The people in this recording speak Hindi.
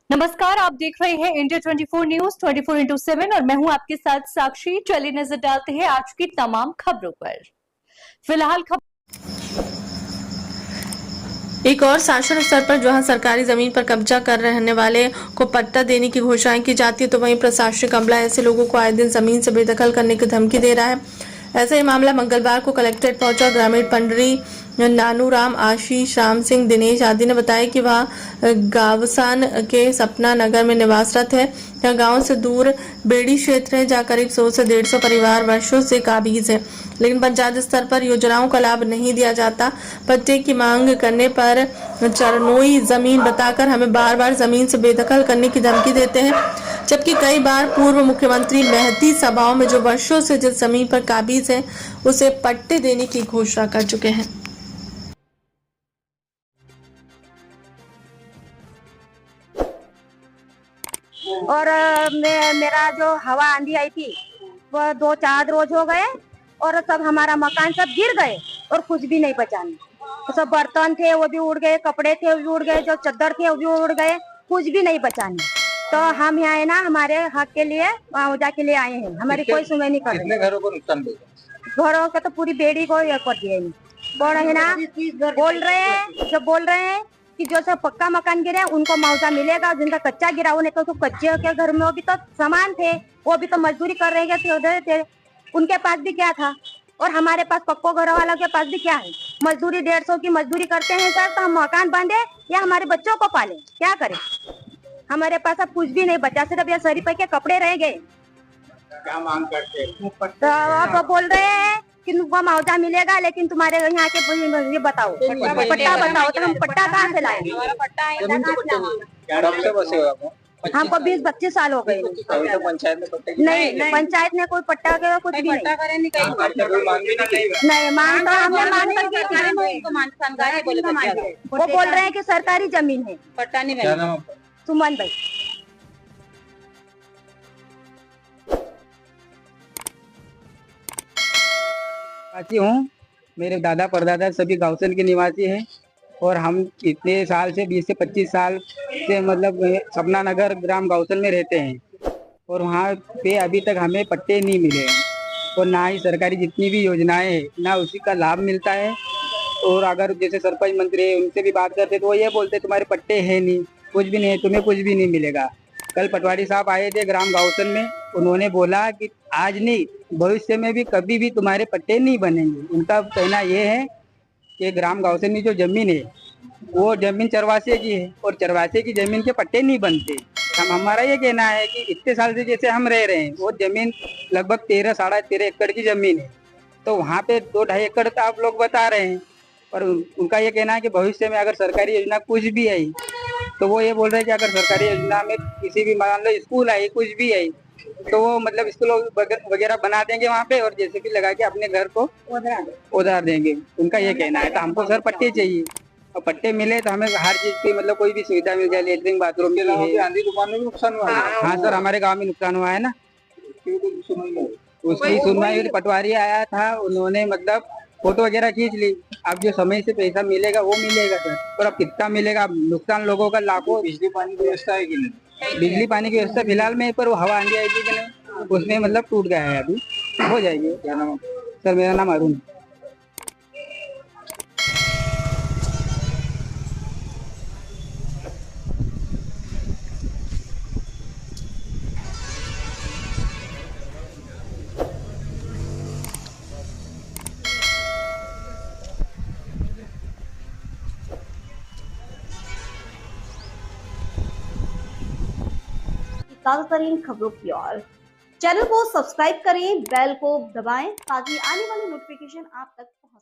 नमस्कार, आप देख रहे हैं इंडिया 24 न्यूज 24/7 और मैं हूं आपके साथ साक्षी। चलिए नजर डालते हैं आज की तमाम खबरों पर। फिलहाल एक और शासन स्तर पर जहां सरकारी जमीन पर कब्जा कर रहने वाले को पट्टा देने की घोषणाएं की जाती है, तो वहीं प्रशासनिक अमला ऐसे लोगों को आए दिन जमीन से बेदखल करने की धमकी दे रहा है। ऐसा ही मामला मंगलवार को कलेक्ट्रेट पहुंचा। ग्रामीण पंडरी, नानूराम, आशीष, राम सिंह, दिनेश आदि ने बताया कि वह गावसान के सपना नगर में निवासरत है। यह गांव से दूर बेड़ी क्षेत्र है, जहां करीब 100 से 150 परिवार वर्षों से काबिज है, लेकिन पंचायत स्तर पर योजनाओं का लाभ नहीं दिया जाता। पट्टे की मांग करने पर चरनोई जमीन बताकर हमें बार बार जमीन से बेदखल करने की धमकी देते हैं, जबकि कई बार पूर्व मुख्यमंत्री महती सभाओं में जो वर्षों से जिस जमीन पर काबिज है उसे पट्टे देने की घोषणा कर चुके हैं। और मेरा जो हवा आंधी आई थी वह 2-4 रोज हो गए और सब हमारा मकान सब गिर गए और कुछ भी नहीं बचा। तो सब बर्तन थे वो भी उड़ गए, कपड़े थे वो भी उड़ गए, जो चादर थे वो भी उड़ गए, कुछ भी नहीं बचाने। तो हम यहाँ है ना हमारे हक के लिए मुआवजा के लिए आए हैं। हमारी कोई सुनवाई नहीं कर रही। कितने घरों को नुकसान हुआ? घरों का तो पूरी बेड़ी को ये कर दिया है ना। बोल रहे हैं कि जो सब पक्का मकान गिरे उनको मुआवजा मिलेगा, जिनका कच्चा गिरा वो नहीं तो कच्चे के घर में वो भी तो सामान थे, वो भी तो मजदूरी कर रहे थे, उनके पास भी क्या था और हमारे पास पक्को घर वालों के पास भी क्या है। मजदूरी 150 की मजदूरी करते हैं सर, तो हम मकान बांधे या हमारे बच्चों को पाले, क्या करें। हमारे पास अब कुछ भी नहीं बचा, सिर्फ ये सरी पे के कपड़े रह गए। क्या मांग करते हैं? तो आप बोल रहे हैं कि तुमको मुआवजा मिलेगा, लेकिन तुम्हारे यहाँ के ये बताओ पट्टा बताओ, तो हम पट्टा कहाँ से लाएंगे। कब से बसे हो आप? हमको 20-25 साल हो गए। अभी तो पंचायत में पट्टे नहीं, पंचायत ने कोई पट्टा का कुछ भी नहीं। कोई मांग भी नहीं। नहीं मांग तो हमने मांग वो बोल रहे हैं कि सरकारी जमीन है, पट्टा नहीं। क्या नाम आपका? सुमन भाई। निवासी हूँ। मेरे दादा परदादा सभी गावसन के निवासी हैं और हम इतने साल से 20 से 25 साल से मतलब सपना नगर ग्राम गावसन में रहते हैं और वहाँ पे अभी तक हमें पट्टे नहीं मिले हैं और ना ही सरकारी जितनी भी योजनाएं हैं ना उसी का लाभ मिलता है। और अगर जैसे सरपंच मंत्री है उनसे भी बात करते तो वो ये बोलते तुम्हारे पट्टे हैं नहीं, कुछ भी नहीं है, तुम्हें कुछ भी नहीं मिलेगा। कल पटवारी साहब आए थे ग्राम गावसन में, उन्होंने बोला कि आज नहीं भविष्य में भी कभी भी तुम्हारे पट्टे नहीं बनेंगे। उनका कहना ये है कि ग्राम गावसन में जो जमीन है वो जमीन चरवासे की है और चरवासे की जमीन के पट्टे नहीं बनते। हमारा ये कहना है कि इतने साल से जैसे हम रह रहे हैं वो जमीन लगभग 13-13.5 एकड़ की जमीन है, तो वहाँ पे 2-2.5 एकड़ का आप लोग बता रहे हैं। पर उनका ये कहना है कि भविष्य में अगर सरकारी योजना कुछ भी आई तो वो ये बोल रहे हैं कि अगर सरकारी योजना में किसी भी मान लो स्कूल आई कुछ भी आई तो वो मतलब स्कूल वगैरह बना देंगे वहाँ पे और जैसे भी लगा के अपने घर को उधार देंगे। उनका ये कहना है। तो हमको सर पट्टे चाहिए और पट्टे मिले तो हमें हर चीज की मतलब कोई भी सुविधा मिल जाए, लेटरिन बाथरूम के लिए। आंधी तूफान में भी नुकसान हुआ है? हाँ सर, हमारे गाँव में नुकसान हुआ है ना। उसकी सुनवाई पटवारी आया था, उन्होंने मतलब फोटो वगैरह खींच ली। अब जो समय से पैसा मिलेगा वो मिलेगा सर, और अब कितना मिलेगा। नुकसान लोगों का लाखों। बिजली पानी की व्यवस्था है कि नहीं? बिजली पानी की व्यवस्था फिलहाल में, पर वो हवा आंधी आई थी कि नहीं उसमें मतलब टूट गया है, अभी हो जाएगी। क्या नाम? सर मेरा नाम अरुण। ताजा तरीन खबरों की ओर चैनल को सब्सक्राइब करें, बेल को दबाएं ताकि आने वाली नोटिफिकेशन आप तक पहुंच